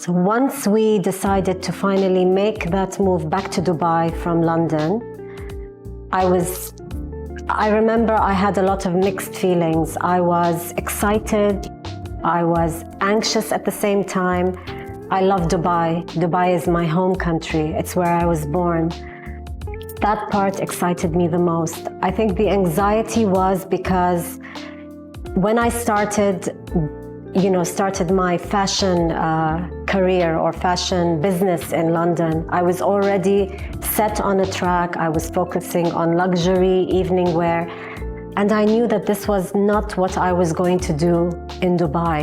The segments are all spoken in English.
So once we decided to finally make that move back to Dubai from London, I remember I had a lot of mixed feelings. I was excited, I was anxious at the same time. I love Dubai. Dubai is my home country. It's where I was born. That part excited me the most. I think the anxiety was because when I started my fashion career or fashion business in London, I was already set on a track. I was focusing on luxury, evening wear, and I knew that this was not what I was going to do in Dubai.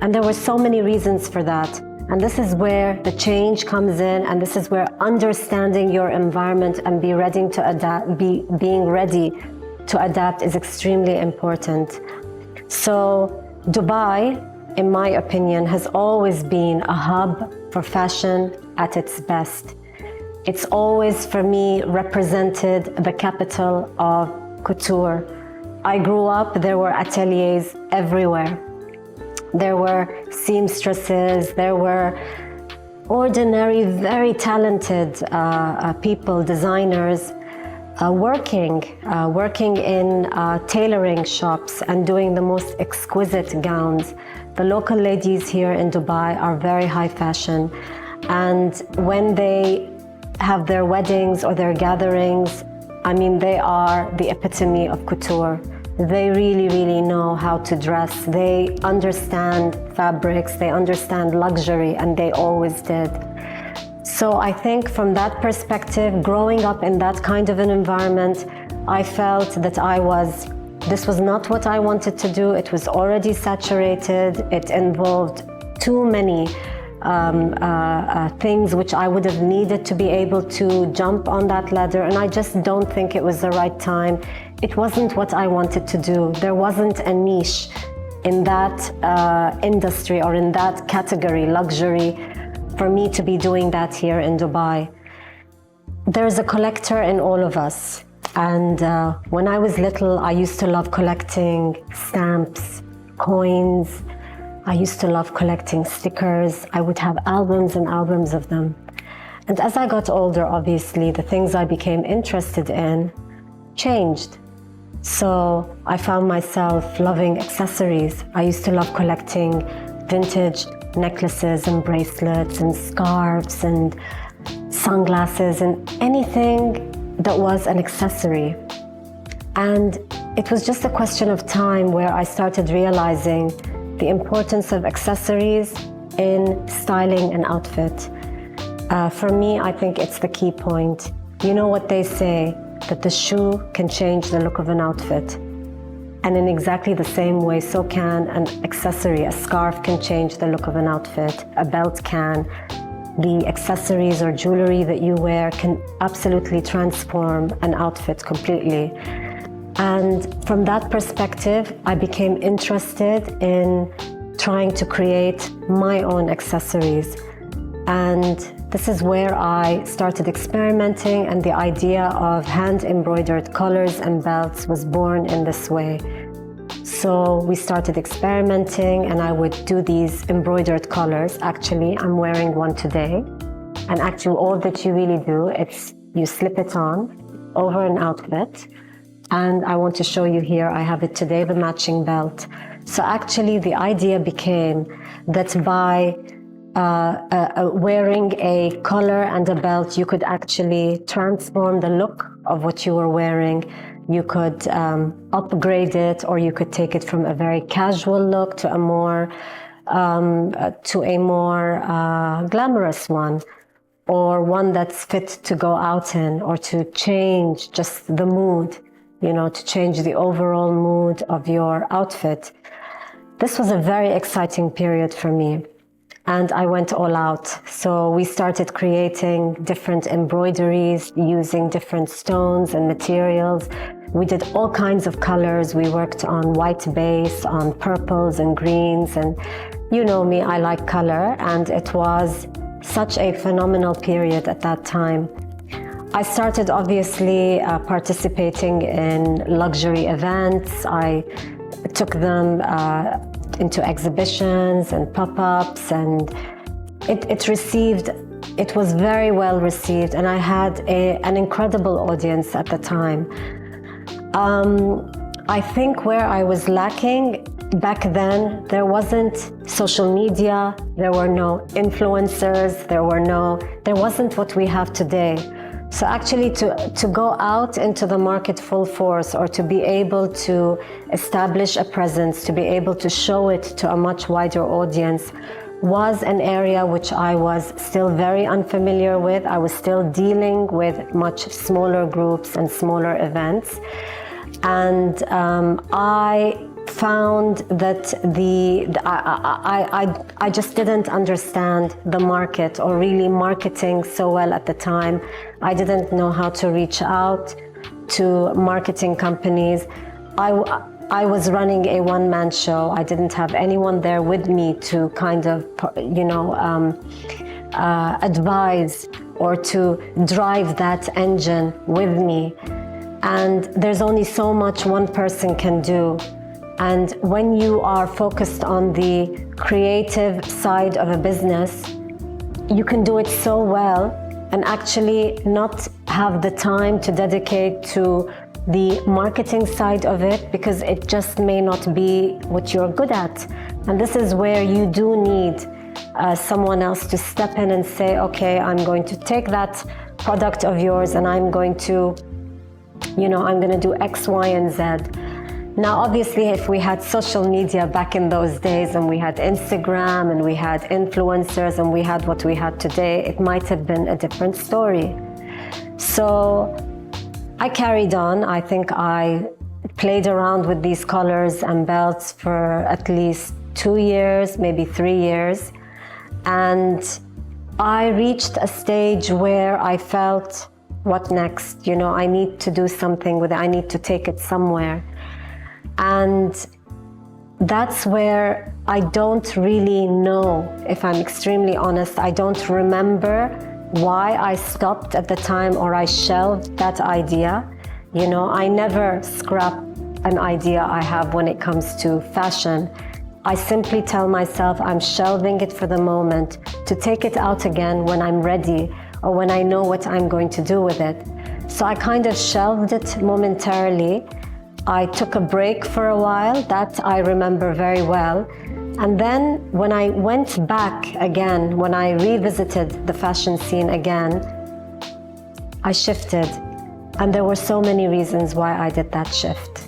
And there were so many reasons for that. And this is where the change comes in, and this is where understanding your environment and being ready to adapt is extremely important. So Dubai, in my opinion, has always been a hub for fashion at its best. It's always, for me, represented the capital of couture. I grew up, there were ateliers everywhere. There were seamstresses, there were ordinary, very talented people, designers, working in tailoring shops and doing the most exquisite gowns. The local ladies here in Dubai are very high fashion, and when they have their weddings or their gatherings, I mean, they are the epitome of couture. They really, really know how to dress. They understand fabrics, they understand luxury, and they always did. So I think from that perspective, growing up in that kind of an environment, I felt that this was not what I wanted to do. It was already saturated. It involved too many things which I would have needed to be able to jump on that ladder, and I just don't think it was the right time. It wasn't what I wanted to do. There wasn't a niche in that industry or in that category, luxury, for me to be doing that here in Dubai. There's a collector in all of us. And when I was little, I used to love collecting stamps, coins. I used to love collecting stickers. I would have albums and albums of them. And as I got older, obviously, the things I became interested in changed. So I found myself loving accessories. I used to love collecting vintage necklaces and bracelets and scarves and sunglasses and anything that was an accessory. And it was just a question of time where I started realizing the importance of accessories in styling an outfit. For me, I think it's the key point. You know what they say, that the shoe can change the look of an outfit. And in exactly the same way, so can an accessory. A scarf can change the look of an outfit. A belt can. The accessories or jewelry that you wear can absolutely transform an outfit completely. And from that perspective, I became interested in trying to create my own accessories. And this is where I started experimenting, and the idea of hand-embroidered collars and belts was born in this way. So we started experimenting, and I would do these embroidered collars. Actually, I'm wearing one today. And actually, all that you really do, it's you slip it on over an outfit. And I want to show you here, I have it today, the matching belt. So actually, the idea became that by wearing a collar and a belt, you could actually transform the look of what you were wearing. You could upgrade it, or you could take it from a very casual look to a more glamorous one, or one that's fit to go out in, or to change just the mood, to change the overall mood of your outfit. This was a very exciting period for me, and I went all out. So we started creating different embroideries using different stones and materials. We did all kinds of colors. We worked on white base, on purples and greens, and you know me, I like color, and it was such a phenomenal period at that time. I started obviously participating in luxury events. I took them into exhibitions and pop-ups, and it was very well received, and I had an incredible audience at the time. I think where I was lacking back then, there wasn't social media, there were no influencers, there wasn't what we have today. So actually to go out into the market full force, or to be able to establish a presence, to be able to show it to a much wider audience, was an area which I was still very unfamiliar with. I was still dealing with much smaller groups and smaller events. And I found that I just didn't understand the market, or really marketing so well at the time. I didn't know how to reach out to marketing companies. I was running a one-man show. I didn't have anyone there with me to kind of, advise or to drive that engine with me. And there's only so much one person can do. And when you are focused on the creative side of a business, you can do it so well and actually not have the time to dedicate to the marketing side of it, because it just may not be what you're good at. And this is where you do need someone else to step in and say, okay, I'm going to take that product of yours and I'm going to do X, Y, and Z. Now, obviously, if we had social media back in those days, and we had Instagram, and we had influencers, and we had what we had today, it might have been a different story. So I carried on. I think I played around with these collars and belts for at least 2 years, maybe 3 years. And I reached a stage where I felt, what next? I need to do something with it. I need to take it somewhere. And that's where I don't really know, if I'm extremely honest. I don't remember why I stopped at the time, or I shelved that idea. I never scrap an idea I have when it comes to fashion. I simply tell myself I'm shelving it for the moment, to take it out again when I'm ready, or when I know what I'm going to do with it. So I kind of shelved it momentarily. I took a break for a while, that I remember very well. And then when I went back again, when I revisited the fashion scene again, I shifted. And there were so many reasons why I did that shift.